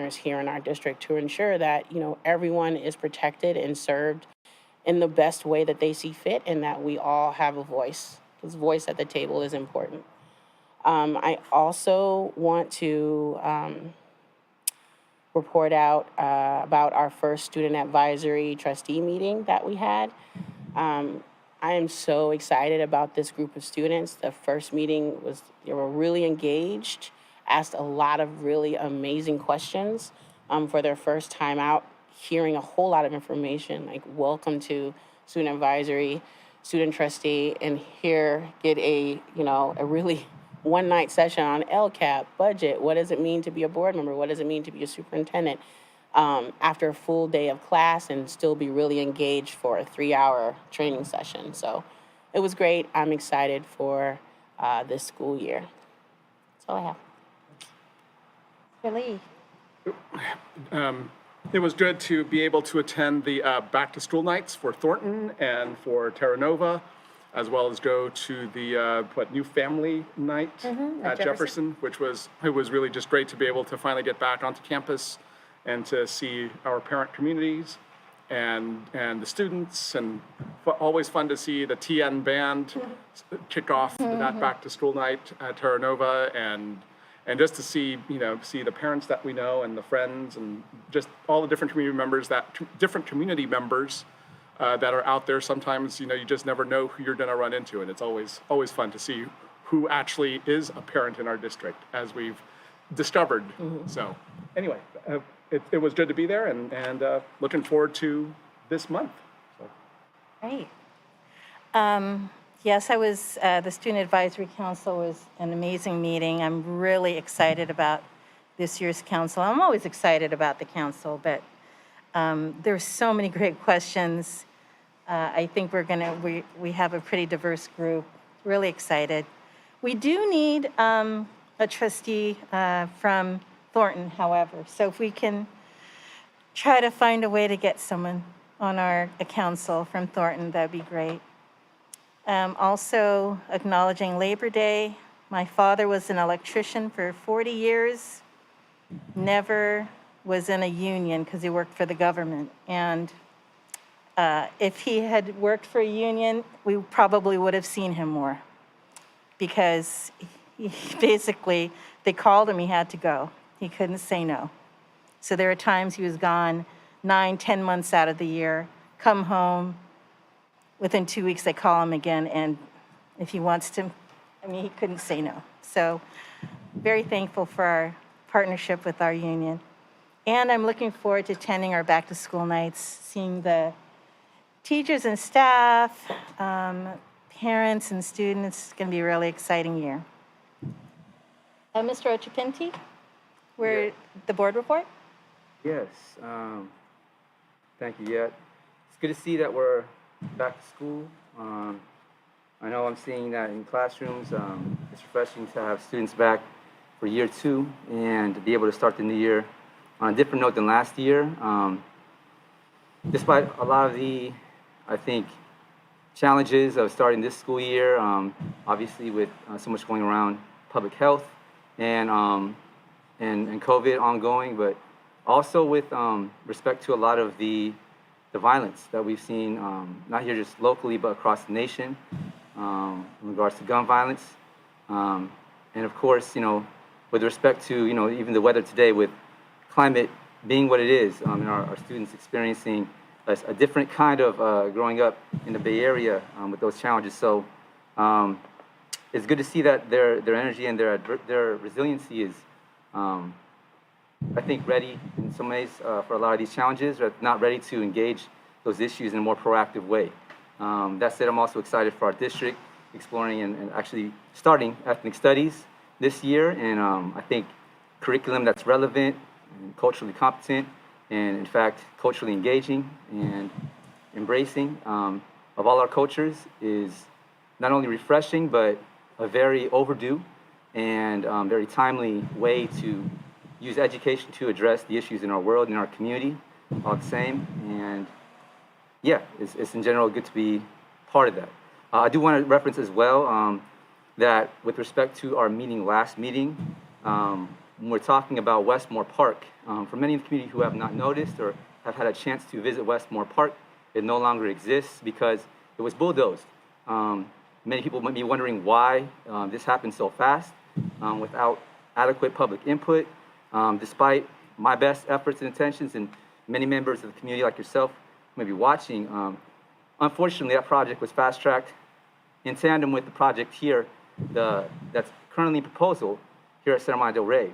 here in our district to ensure that, everyone is protected and served in the best way that they see fit and that we all have a voice, because voice at the table is important. I also want to report out about our first student advisory trustee meeting that we had. I am so excited about this group of students. The first meeting they were really engaged, asked a lot of really amazing questions for their first time out, hearing a whole lot of information, like welcome to student advisory, student trustee, and here get a really one-night session on LCAP, budget, what does it mean to be a board member, what does it mean to be a superintendent, after a full day of class and still be really engaged for a 3-hour training session. So it was great. I'm excited for this school year. That's all I have. Daly. It was good to be able to attend the back to school nights for Thornton and for Terra Nova, as well as go to the new family night at Jefferson, which was really just great to be able to finally get back onto campus and to see our parent communities and the students, and always fun to see the TN band kick off that back to school night at Terra Nova, and just to see the parents that we know and the friends and just all the different community members that are out there. Sometimes you just never know who you're going to run into, and it's always fun to see who actually is a parent in our district, as we've discovered. So anyway, it was good to be there, and looking forward to this month. So. Great. Yes, I was, the Student Advisory Council was an amazing meeting. I'm really excited about this year's council. I'm always excited about the council, but there's so many great questions. I think we have a pretty diverse group, really excited. We do need a trustee from Thornton, however, so if we can try to find a way to get someone on our council from Thornton, that'd be great. Also acknowledging Labor Day. My father was an electrician for 40 years, never was in a union because he worked for the government. And if he had worked for a union, we probably would have seen him more, because basically they called him, he had to go. He couldn't say no. So there are times he was gone 9-10 months out of the year, come home, within 2 weeks they call him again, and if he wants to, he couldn't say no. So very thankful for our partnership with our union. And I'm looking forward to attending our back to school nights, seeing the teachers and staff, parents and students. It's going to be a really exciting year. Mr. Ochapinti, the board report? Yes, thank you. Yeah, it's good to see that we're back to school. I know I'm seeing that in classrooms. It's refreshing to have students back for year 2 and to be able to start the new year on a different note than last year. Despite a lot of the, I think, challenges of starting this school year, obviously with so much going around public health and COVID ongoing, but also with respect to a lot of the violence that we've seen, not here just locally, but across the nation, in regards to gun violence. And of course, with respect to, even the weather today, with climate being what it is, and our students experiencing a different kind of growing up in the Bay Area with those challenges. So it's good to see that their energy and their resiliency is, I think, ready in some ways for a lot of these challenges, or not ready to engage those issues in a more proactive way. That said, I'm also excited for our district exploring and actually starting ethnic studies this year, and I think curriculum that's relevant and culturally competent, and in fact culturally engaging and embracing of all our cultures is not only refreshing, but a very overdue and very timely way to use education to address the issues in our world, in our community, all the same. And yeah, it's in general good to be part of that. I do want to reference as well that with respect to our last meeting, when we're talking about Westmore Park. For many in the community who have not noticed or have had a chance to visit Westmore Park, it no longer exists because it was bulldozed. Many people might be wondering why this happened so fast without adequate public input. Despite my best efforts and intentions, and many members of the community like yourself who may be watching, unfortunately that project was fast-tracked in tandem with the project here that's currently in proposal here at Serramonte Del Rey.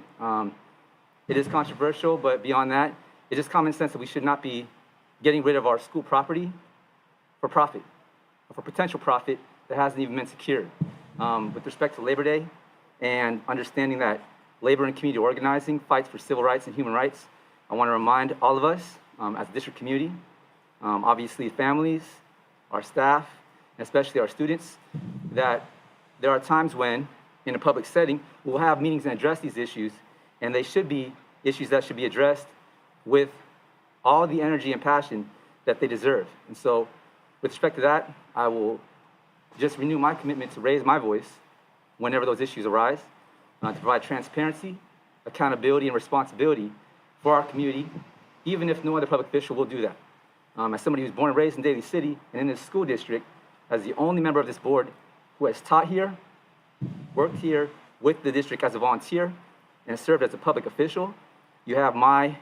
It is controversial, but beyond that, it's just common sense that we should not be getting rid of our school property for profit, or for potential profit that hasn't even been secured. With respect to Labor Day and understanding that labor and community organizing fights for civil rights and human rights, I want to remind all of us as a district community, obviously families, our staff, and especially our students, that there are times when, in a public setting, we'll have meetings and address these issues, and they should be issues that should be addressed with all the energy and passion that they deserve. And so, with respect to that, I will just renew my commitment to raise my voice whenever those issues arise, to provide transparency, accountability, and responsibility for our community, even if no other public official will do that. As somebody who's born and raised in Daly City and in this school district, as the only member of this board who has taught here, worked here with the district as a volunteer, and served as a public official, you have my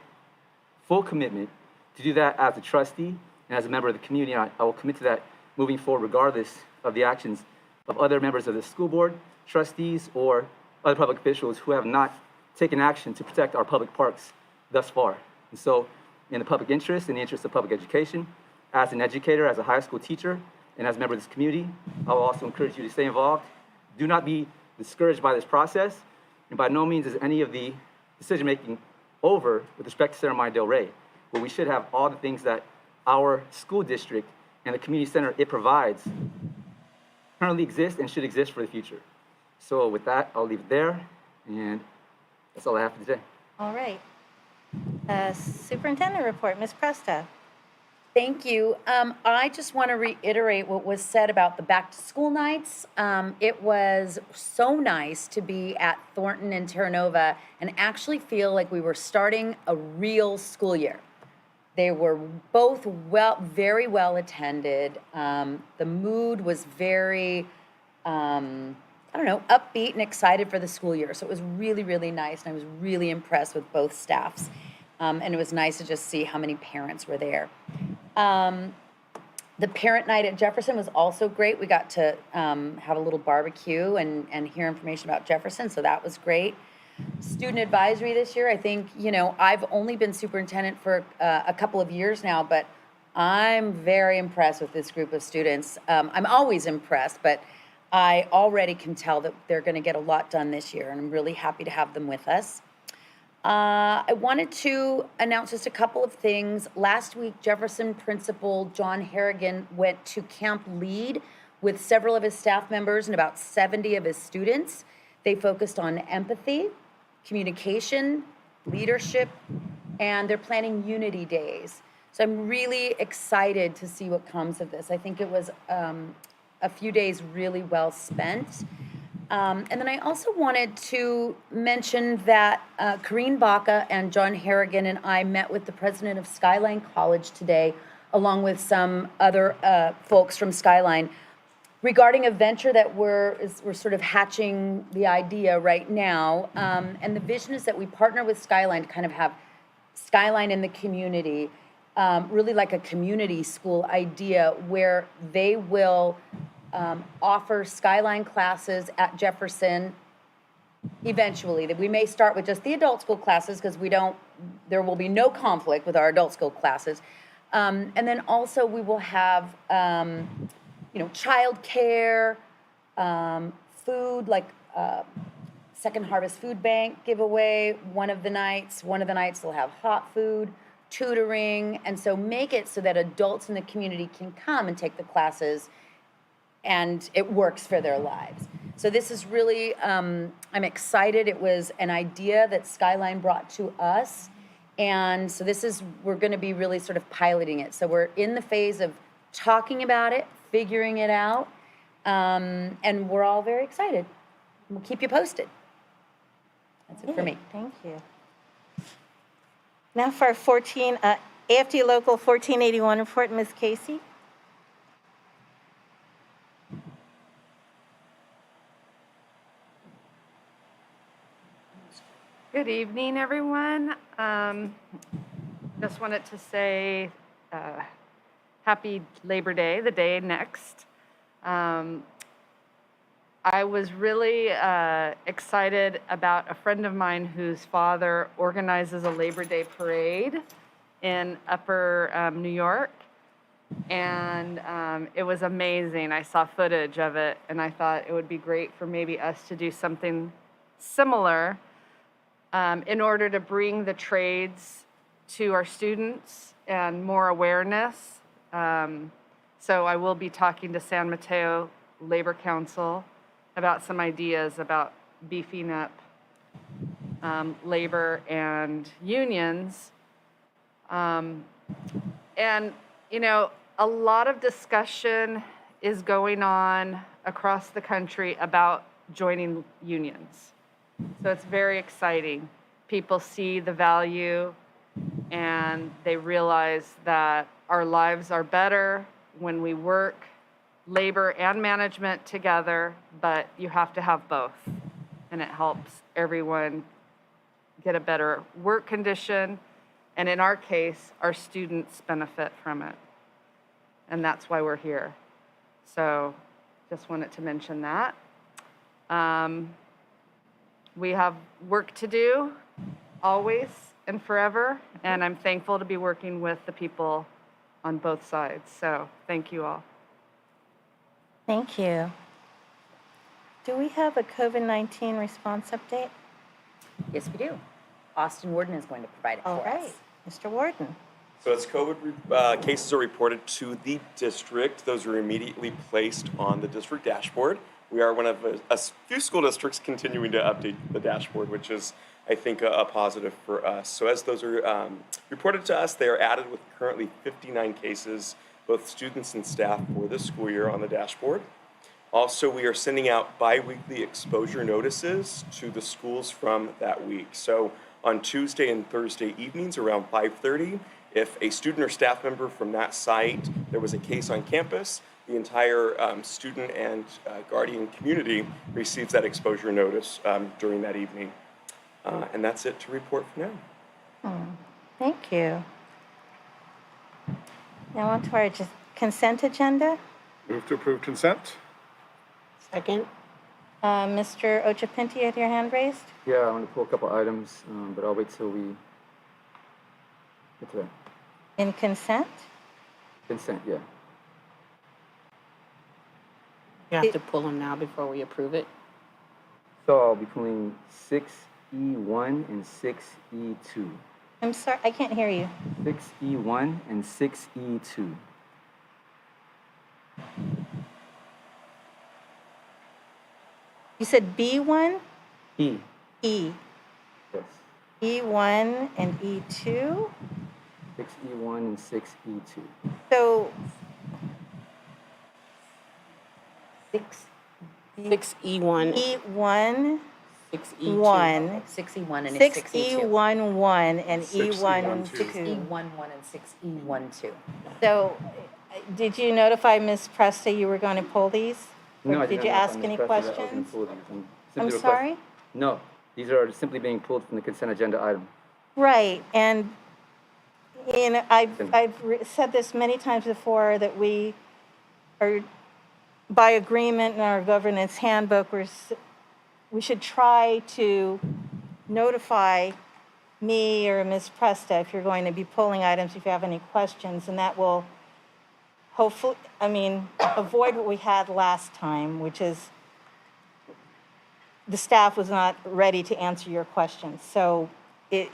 full commitment to do that as a trustee and as a member of the community. And I will commit to that moving forward regardless of the actions of other members of the school board, trustees, or other public officials who have not taken action to protect our public parks thus far. And so, in the public interest, in the interest of public education, as an educator, as a high school teacher, and as a member of this community, I will also encourage you to stay involved. Do not be discouraged by this process, and by no means is any of the decision-making over with respect to Serramonte Del Rey, where we should have all the things that our school district and the community center it provides currently exist and should exist for the future. So with that, I'll leave it there, and that's all I have for today. All right. Superintendent report, Ms. Presta. Thank you. I just want to reiterate what was said about the back-to-school nights. It was so nice to be at Thornton and Terra Nova and actually feel like we were starting a real school year. They were both very well attended. The mood was very, upbeat and excited for the school year. So it was really, really nice, and I was really impressed with both staffs. And it was nice to just see how many parents were there. The parent night at Jefferson was also great. We got to have a little barbecue and hear information about Jefferson, so that was great. Student advisory this year, I think, I've only been superintendent for a couple of years now, but I'm very impressed with this group of students. I'm always impressed, but I already can tell that they're going to get a lot done this year, and I'm really happy to have them with us. I wanted to announce just a couple of things. Last week, Jefferson Principal John Harrigan went to Camp Lead with several of his staff members and about 70 of his students. They focused on empathy, communication, leadership, and they're planning Unity Days. So I'm really excited to see what comes of this. I think it was a few days really well spent. And then I also wanted to mention that Corrine Baca and John Harrigan and I met with the president of Skyline College today, along with some other folks from Skyline, regarding a venture that we're sort of hatching the idea right now. And the vision is that we partner with Skyline to kind of have Skyline in the community, really like a community school idea where they will offer Skyline classes at Jefferson eventually. That we may start with just the adult school classes because there will be no conflict with our adult school classes. And then also we will have, childcare, food, like Second Harvest Food Bank giveaway. One of the nights they'll have hot food, tutoring, and so make it so that adults in the community can come and take the classes and it works for their lives. So this is really, I'm excited. It was an idea that Skyline brought to us. And so we're gonna be really sort of piloting it. So we're in the phase of talking about it, figuring it out, and we're all very excited. We'll keep you posted. That's it for me. Thank you. Now for our AFD Local 1481 report, Ms. Casey. Good evening, everyone. Just wanted to say happy Labor Day, the day next. I was really excited about a friend of mine whose father organizes a Labor Day parade in Upper New York. And it was amazing. I saw footage of it, and I thought it would be great for maybe us to do something similar in order to bring the trades to our students and more awareness. So I will be talking to San Mateo Labor Council about some ideas about beefing up labor and unions. And, you know, a lot of discussion is going on across the country about joining unions. So it's very exciting. People see the value and they realize that our lives are better when we work labor and management together, but you have to have both. And it helps everyone get a better work condition. And in our case, our students benefit from it. And that's why we're here. So just wanted to mention that. We have work to do, always and forever, and I'm thankful to be working with the people on both sides. So thank you all. Thank you. Do we have a COVID-19 response update? Yes, we do. Austin Warden is going to provide it All for right, us. Mr. Warden. So as COVID cases are reported to the district, those are immediately placed on the district dashboard. We are one of a few school districts continuing to update the dashboard, which is, I think, a positive for us. So as those are reported to us, they are added with currently 59 cases, both students and staff for this school year on the dashboard. Also, we are sending out bi-weekly exposure notices to the schools from that week. So on Tuesday and Thursday evenings around 5:30, if a student or staff member from that site, there was a case on campus, the entire student and guardian community receives that exposure notice during that evening. And that's it to report for now. Thank you. Now on to our consent agenda. Move to approve consent? Second? Mr. Ochapinti, you had your hand raised? Yeah, I want to pull a couple items, but I'll wait till we get to that. In consent? Consent, yeah. You have to pull them now before we approve it. So I'll be pulling 6E1 and 6E2. I'm sorry, I can't hear you. 6E1 and 6E2. You said B1? E, E. yes. E1 and E2? 6E1 and 6E2. So, 6E1, E1, 6E2. 1, 6E1 and 6E1, 1, and 6E1, E1, 2. 2. E1, 1, and 6E1, 2. So, did you notify Ms. Presta you were going to pull these? Or No, I did didn't you have ask any any questions that I was questions? gonna pull these. I'm simply sorry? No, these are simply being pulled from the consent agenda item. Right, and I've said this many times before, that we are, by agreement in our governance handbook, we should try to notify me or Ms. Presta if you're going to be pulling items, if you have any questions, and that will hopefully, avoid what we had last time, which is the staff was not ready to answer your questions. So if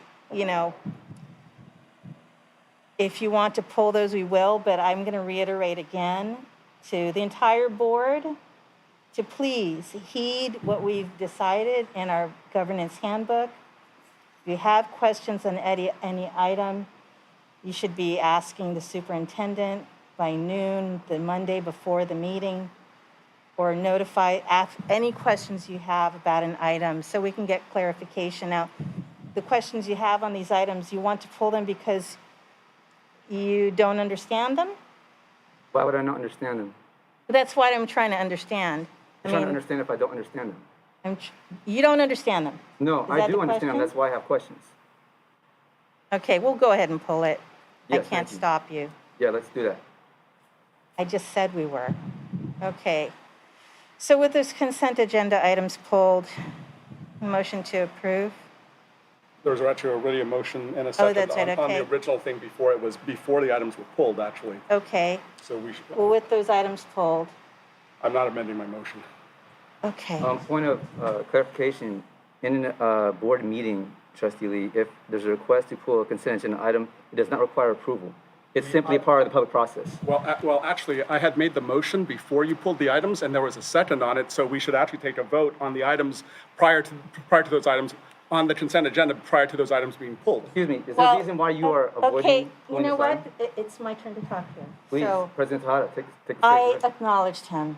you want to pull those, we will, but I'm going to reiterate again to the entire board to please heed what we've decided in our governance handbook. If you have questions on any item, you should be asking the superintendent by noon, the Monday before the meeting, or notify, ask any questions you have about an item so we can get clarification. Now, the questions you have on these items, you want to pull them because you don't understand them? Why would I not understand them? That's what I'm trying to understand. I'm trying to understand if I don't understand them. You don't understand them? No, Is I that do the understand them. question? That's why I have questions. Okay, we'll go ahead and pull it. I Yes, can't thank you. stop you. Yeah, let's do that. I just said we were. Okay. So with those consent agenda items pulled, motion to approve? There was actually already a motion and a second that's right, on the okay. original thing before before the items were pulled, actually. Okay. So we should, Well, with those items pulled, I'm not amending my motion. okay. Point of clarification, in a board meeting, Trustee Lee, if there's a request to pull a consent agenda item, it does not require approval. It's simply a part of the public process. Well, actually, I had made the motion before you pulled the items, and there was a second on it, so we should actually take a vote on the items prior to those items, on the consent agenda prior to those items being pulled. Excuse me, is there Well, a reason why you are Okay, avoiding you pulling know this what? item? It's my turn to talk here. Please, So President Tejada, take a seat. I Right? acknowledged him.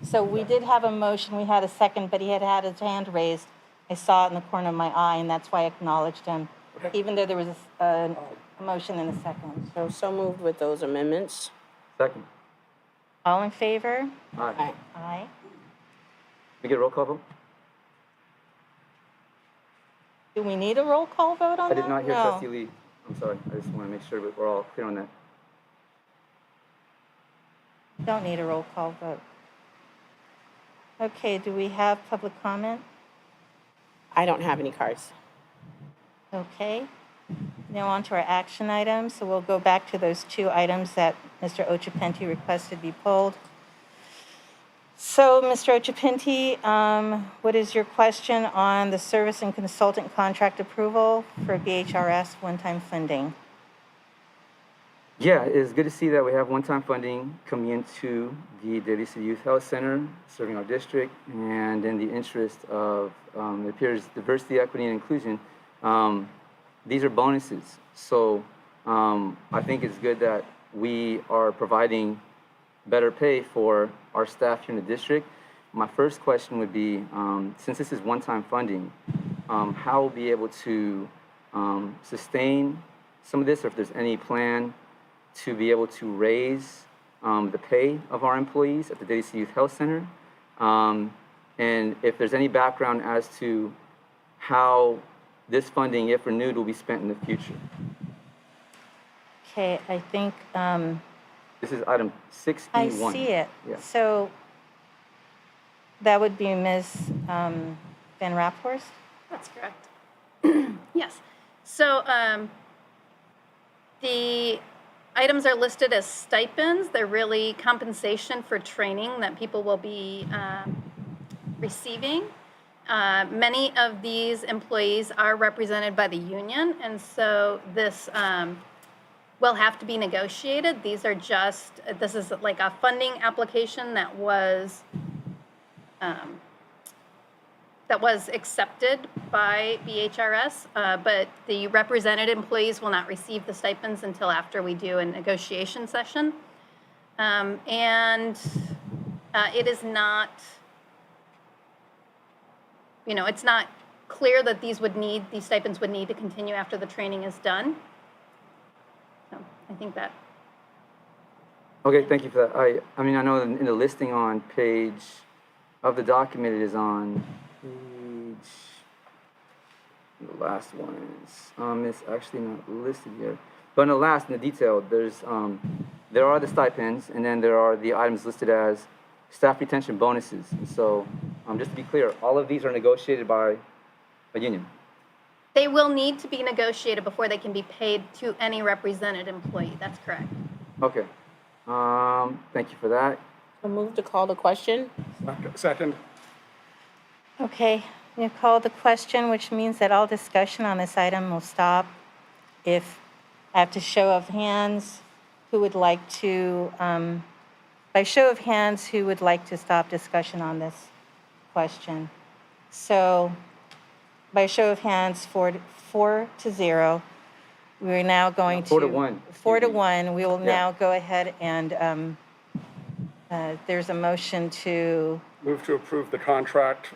So we did have a motion, we had a second, but he had had his hand raised. I saw it in the corner of my eye, and that's why I acknowledged him, even though there was a motion and a second. So moved with those amendments. Second. All in favor? Aye. Aye. Aye. We get a roll call vote? Do we need a roll call vote on I that? did not hear No. Trustee Lee. I'm sorry. I just want to make sure that we're all clear on that. Don't need a roll call vote. Okay, do we have public comment? I don't have any cards. Okay. Now on to our action items. So we'll go back to those two items that Mr. Ochapenti requested be pulled. So, Mr. Ochapenti, what is your question on the service and consultant contract approval for BHRS one-time funding? Yeah, it's good to see that we have one-time funding coming into the Daly City Youth Health Center, serving our district, and in the interest of, it appears, diversity, equity, and inclusion. These are bonuses. So I think it's good that we are providing better pay for our staff here in the district. My first question would be, since this is one-time funding, how we'll be able to sustain some of this, or if there's any plan to be able to raise the pay of our employees at the Daly City Youth Health Center, and if there's any background as to how this funding, if renewed, will be spent in the future. Okay, I think, This is item 6E1. I see it. Yeah. So that would be Ms. Van Raphorst? That's correct. Yes. So the items are listed as stipends. They're really compensation for training that people will be receiving. Many of these employees are represented by the union, and so this will have to be negotiated. This is like a funding application that was accepted by BHRS, but the represented employees will not receive the stipends until after we do a negotiation session. And it is not, it's not clear that these stipends would need to continue after the training is done. So I think that. Okay, thank you for that. I mean, I know in the listing on page of the document, it is on page, the last one is, it's actually not listed here. But in the detail, there are the stipends, and then there are the items listed as staff retention bonuses. And so, just to be clear, all of these are negotiated by a union. They will need to be negotiated before they can be paid to any represented employee. That's correct. Okay. Thank you for that. So move to call the question. Second. Okay, you call the question, which means that all discussion on this item will stop. If I have to show of hands, who would like to, by show of hands, who would like to stop discussion on this question? So by show of hands, 4-0, we're now going to. 4-1. 4-1, we will Yeah. now go ahead and There's a motion to, Move to approve the contract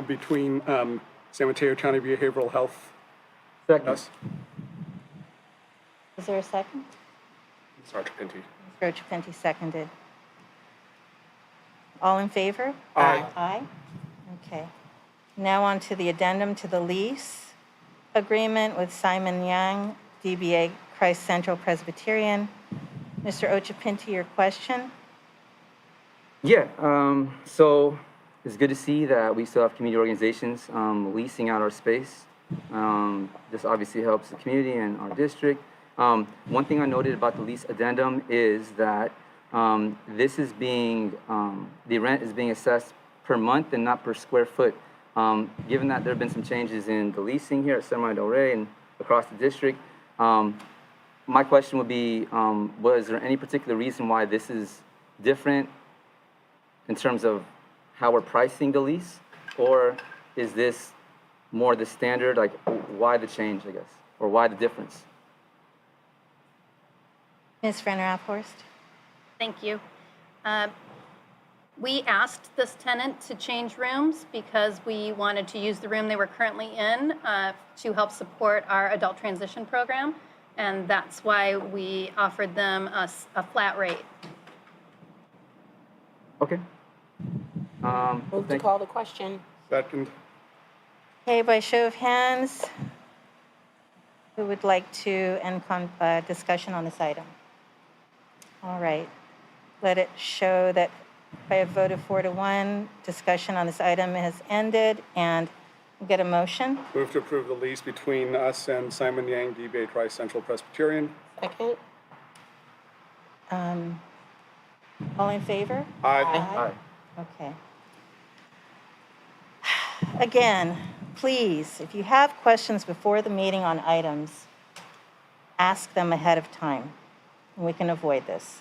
between San Mateo County Behavioral Health. Second. Yes. is there a second? Sergeant Pinty. Mr. Ochapinti seconded. All in favor? Aye. Aye. Okay. Now on to the addendum to the lease agreement with Simon Yang, DBA Christ Central Presbyterian. Mr. Ochapinti, your question? Yeah, so it's good to see that we still have community organizations leasing out our space. This obviously helps the community and our district. One thing I noted about the lease addendum is that this is being, the rent is being assessed per month and not per square foot. Given that there have been some changes in the leasing here at Serramonte Del Rey and across the district, my question would be, was there any particular reason why this is different in terms of how we're pricing the lease? Or is this more the standard, like why the change, I guess, or why the difference? Ms. Renner-Aphorst? Thank you. We asked this tenant to change rooms because we wanted to use the room they were currently in to help support our adult transition program. And that's why we offered them a flat rate. Okay. Move to call the question. Second. Okay, by show of hands, who would like to end discussion on this item? All right. Let it show that by a vote of 4-1, discussion on this item has ended, and we'll get a motion. Move to approve the lease between us and Simon Yang, DBA Christ Central Presbyterian. Second? All in favor? Aye. Aye. Okay. Again, please, if you have questions before the meeting on items, ask them ahead of time. We can avoid this.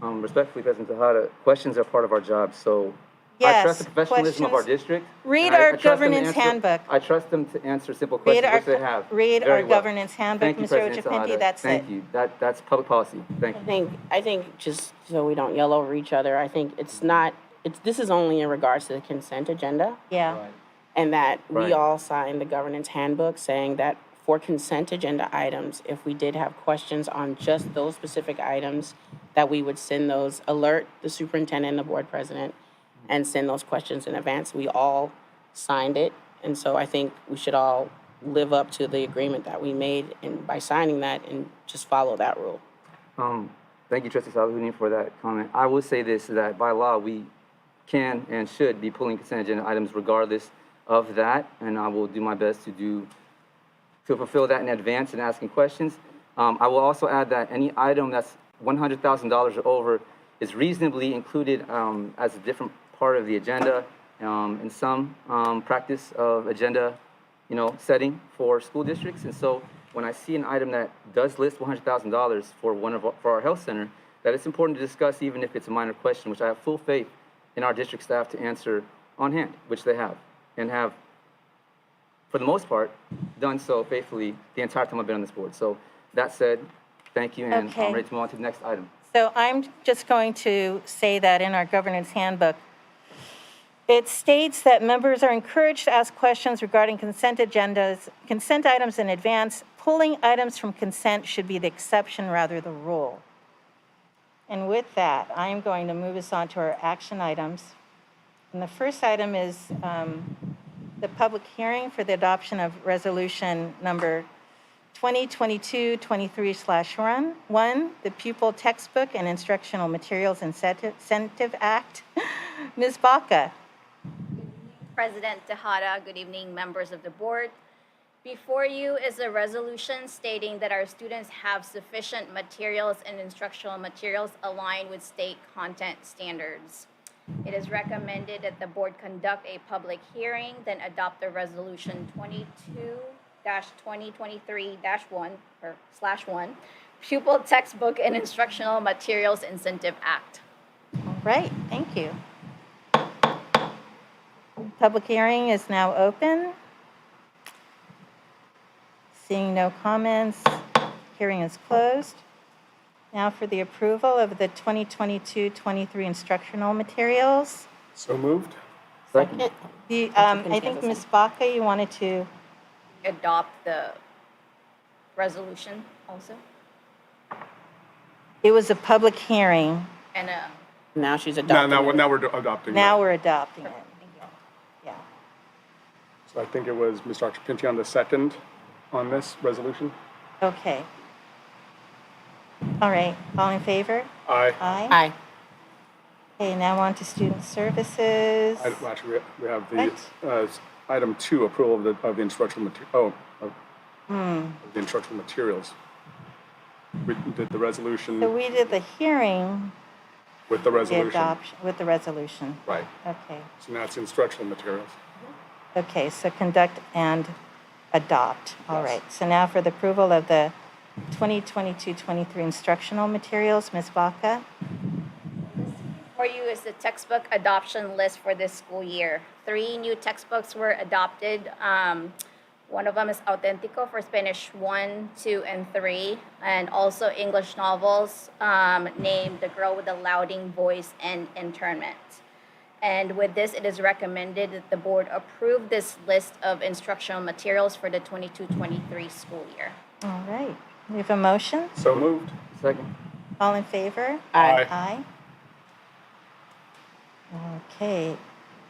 Respectfully, President Tejada, questions are part of our job, so I Yes, trust the professionalism of our questions. district. Read and I our trust them to governance answer- handbook. I trust them to answer simple Read questions, which they have. read very our well. governance handbook, Thank you, Mr. President Ochapinti, Tejada. that's it. Thank you. That's public policy. Thank you. I think just so we don't yell over each other, I think this is only in regards to the consent agenda. Yeah. And that we Right. all signed the governance handbook saying that for consent agenda items, if we did have questions on just those specific items, that we would send those, alert the superintendent and the board president, and send those questions in advance. We all signed it, and so I think we should all live up to the agreement that we made, and by signing that, and just follow that rule. Thank you, Trustee Salahudin, for that comment. I will say this, that by law, we can and should be pulling consent agenda items regardless of that, and I will do my best to fulfill that in advance and asking questions. I will also add that any item that's $100,000 or over is reasonably included as a different part of the agenda in some practice of agenda, setting for school districts. And so when I see an item that does list $100,000 for our health center, that it's important to discuss even if it's a minor question, which I have full faith in our district staff to answer on hand, which they have, and have, for the most part, done so faithfully the entire time I've been on this board. So that said, thank you, and Okay. I'm ready to move on to the next item. So I'm just going to say that in our governance handbook, it states that members are encouraged to ask questions regarding consent items in advance. Pulling items from consent should be the exception rather the rule. And with that, I am going to move us on to our action items. And the first item is the public hearing for the adoption of resolution number 2022-23/1, the Pupil Textbook and Instructional Materials Incentive Act. Ms. Baca. President Tejada, good evening, members of the board. Before you is a resolution stating that our students have sufficient materials and instructional materials aligned with state content standards. It is recommended that the board conduct a public hearing, then adopt the resolution 22-2023-1 Pupil Textbook and Instructional Materials Incentive Act. All right, thank you. Public hearing is now open. Seeing no comments, hearing is closed. Now for the approval of the 2022-23 instructional materials. So moved. Second. I think Ms. Baca, you wanted to, Adopt the resolution also? it was a public hearing. And Now she's Now, adopting. now we're adopting. Now that. we're adopting it. Yeah. So I think it was Ms. Dr. Pinty on the second on this resolution. Okay. All right. All in favor? Aye. Aye. Aye. Okay, now on to student services. Well, actually, we have the item 2, approval of the instructional material. Of the instructional materials. We did the resolution So we did the hearing, with the the resolution. adoption, with the resolution. Right. Okay. So now it's instructional materials. Okay, so conduct and adopt. All Yes. right. So now for the approval of the 2022-23 instructional materials, Ms. Baca. for you is the textbook adoption list for this school year. 3 new textbooks were adopted. One of them is Auténtico for Spanish 1, 2, and 3, and also English novels named The Girl with the Louding Voice and Internment. And with this, it is recommended that the board approve this list of instructional materials for the 22-23 school year. All right. We have a motion. So moved. Second. All in favor? Aye. Aye. Okay.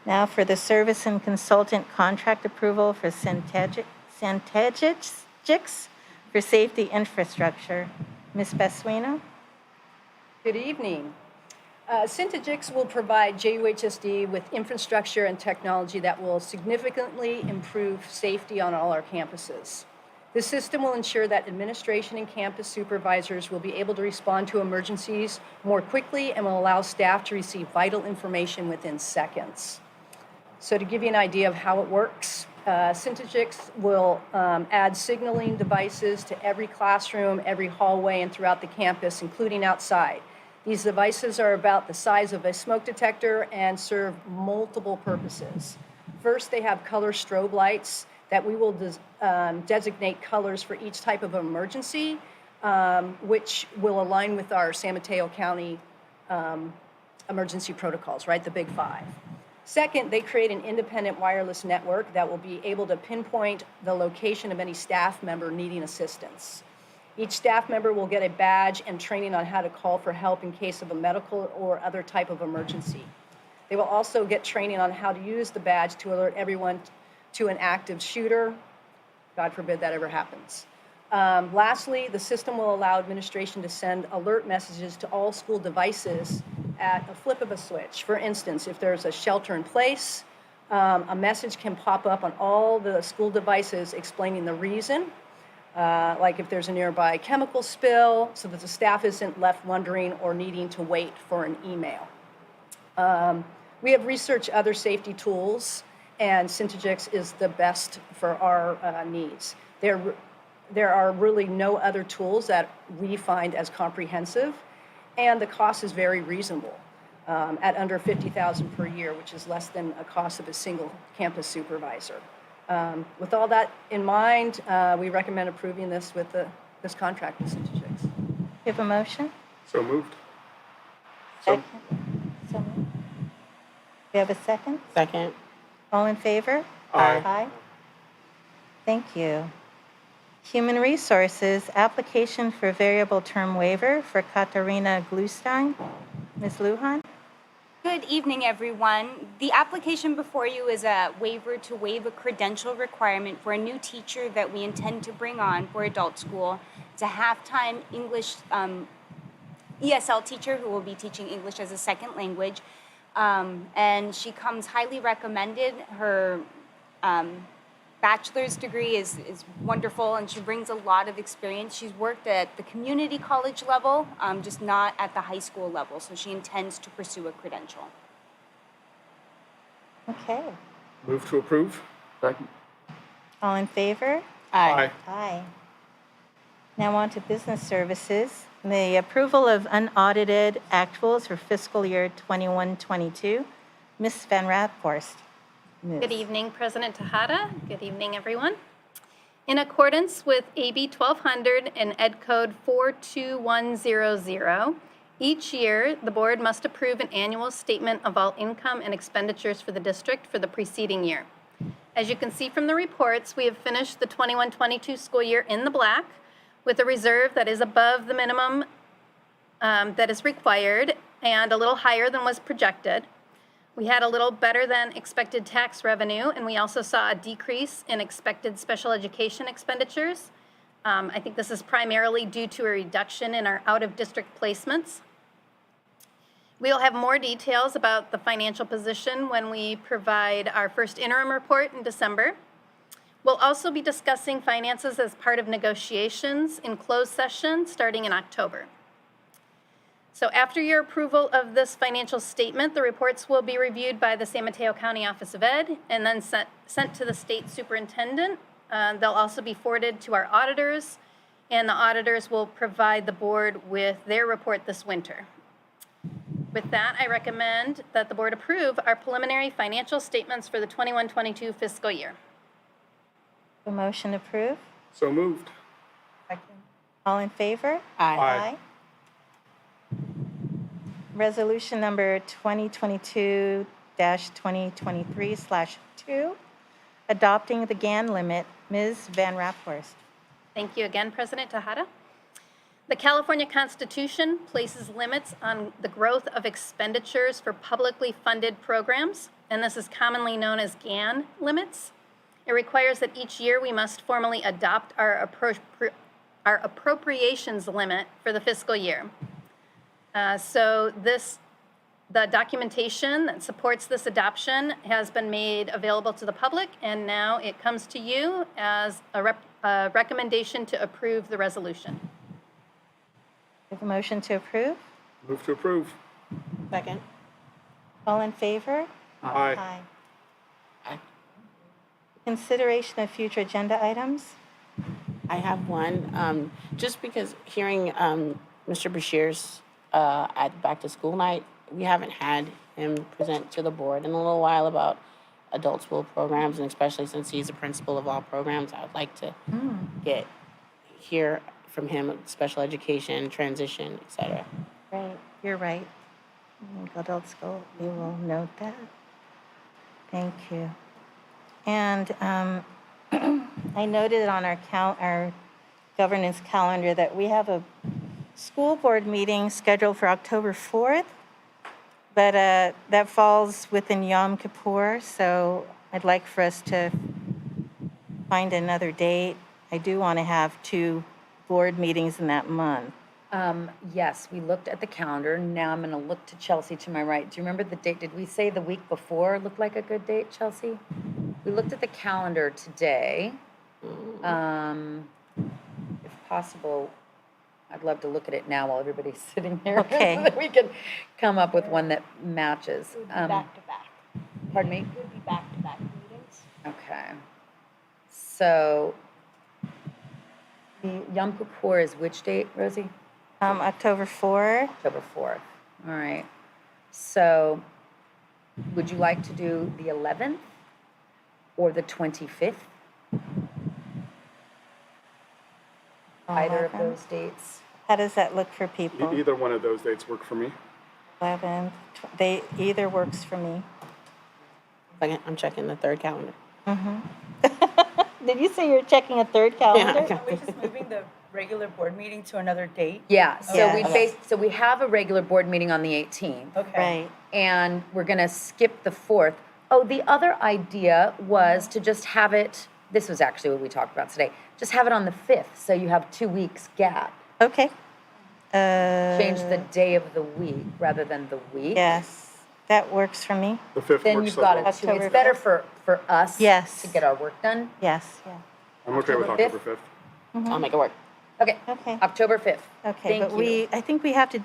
Now for the service and consultant contract approval for Centegix for safety infrastructure. Ms. Besuino? Good evening. Centegix will provide JUHSD with infrastructure and technology that will significantly improve safety on all our campuses. This system will ensure that administration and campus supervisors will be able to respond to emergencies more quickly and will allow staff to receive vital information within seconds. So to give you an idea of how it works, Centegix will add signaling devices to every classroom, every hallway, and throughout the campus, including outside. These devices are about the size of a smoke detector and serve multiple purposes. First, they have color strobe lights that we will designate colors for each type of emergency, which will align with our San Mateo County emergency protocols, right, the Big Five. Second, they create an independent wireless network that will be able to pinpoint the location of any staff member needing assistance. Each staff member will get a badge and training on how to call for help in case of a medical or other type of emergency. They will also get training on how to use the badge to alert everyone to an active shooter. God forbid that ever happens. Lastly, the system will allow administration to send alert messages to all school devices at a flip of a switch. For instance, if there's a shelter in place, a message can pop up on all the school devices explaining the reason, like if there's a nearby chemical spill, so that the staff isn't left wondering or needing to wait for an email. We have researched other safety tools, and Centegix is the best for our needs. There are really no other tools that we find as comprehensive, and the cost is very reasonable, at under $50,000 per year, which is less than a cost of a single campus supervisor. With all that in mind, we recommend approving this with this contract with Centegix. You have a motion? So moved. Second. So moved. We have a second? Second. All in favor? Aye. Aye. Thank you. Human Resources, application for variable term waiver for Katarina Glustein. Ms. Lujan? Good evening, everyone. The application before you is a waiver to waive a credential requirement for a new teacher that we intend to bring on for adult school. It's a half-time English ESL teacher who will be teaching English as a second language. And she comes highly recommended. Her bachelor's degree is wonderful, and she brings a lot of experience. She's worked at the community college level, just not at the high school level, so she intends to pursue a credential. Okay. Move to approve. Second. All in favor? Aye. Aye. Now on to business services. The approval of unaudited actuals for fiscal year 21-22. Ms. Van Rathhorst. Good evening, President Tejada. Good evening, everyone. In accordance with AB 1200 and Ed Code 42100, each year, the board must approve an annual statement of all income and expenditures for the district for the preceding year. As you can see from the reports, we have finished the 21-22 school year in the black with a reserve that is above the minimum that is required and a little higher than was projected. We had a little better than expected tax revenue, and we also saw a decrease in expected special education expenditures. I think this is primarily due to a reduction in our out-of-district placements. We'll have more details about the financial position when we provide our first interim report in December. We'll also be discussing finances as part of negotiations in closed session starting in October. So after your approval of this financial statement, the reports will be reviewed by the San Mateo County Office of Ed and then sent to the state superintendent. They'll also be forwarded to our auditors, and the auditors will provide the board with their report this winter. With that, I recommend that the board approve our preliminary financial statements for the 21-22 fiscal year. A motion approved. So moved. All in favor? Aye. Resolution number 2022-2023/2, adopting the GAN limit. Ms. Van Raphorst. Thank you again, President Tejada. The California Constitution places limits on the growth of expenditures for publicly funded programs, and this is commonly known as GAN limits. It requires that each year we must formally adopt our appropriations limit for the fiscal year. The documentation that supports this adoption has been made available to the public, and now it comes to you as a recommendation to approve the resolution. We have a motion to approve. Move to approve. Second. All in favor? Aye. Consideration of future agenda items. I have one, just because hearing Mr. Bashir's at back to school night, we haven't had him present to the board in a little while about adult school programs, and especially since he's the principal of all programs, I would like to hear from him special education, transition, et cetera. Right, you're right. Adult school, we will note that. Thank you. And I noted on our governance calendar that we have a school board meeting scheduled for October 4th, but that falls within Yom Kippur, so I'd like for us to find another date. I do want to have 2 board meetings in that month. Yes, we looked at the calendar. Now I'm going to look to Chelsea to my right. Do you remember the date? Did we say the week before looked like a good date, Chelsea? We looked at the calendar today. If possible, I'd love to look at it now while everybody's sitting here. Okay. So that we can come up with one that matches. It would be back-to-back. Pardon me? It would be back-to-back meetings. Okay. So the Yom Kippur is which date, Rosie? October 4th. October 4th. All right. So would you like to do the 11th or the 25th? Either of 11th. those dates? How does that look for people? Either one of those dates work for me. 11th, they either works for me. Second, I'm checking the third calendar. Did you say you're checking a third calendar? Yeah. We're just moving the regular board meeting to another date? Yeah, so Yes. we have a regular board meeting on the 18th. Okay. Right. And we're going to skip the 4th. Oh, the other idea was to just have it, this was actually what we talked about today, just have it on the 5th, so you have 2 weeks gap. Okay. Change the day of the week rather than the week. Yes, that works for me. The 5th Then works you've so got well. it too. It's October better 5th. for us Yes. to get our work done. Yes, yeah. I'm okay with October October 5th. I'll make it work. Okay, Okay. October 5th. Okay, Thank but you. I think we have to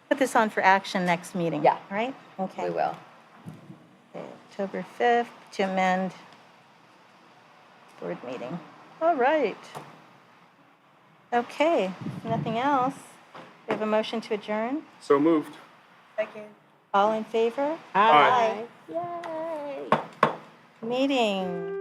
put this on for action next meeting. Yeah. Right? Okay. We will. Okay, October 5th to amend board meeting. All right. Okay, nothing else. We have a motion to adjourn. So moved. Second. All in favor? Aye. Yay. Meeting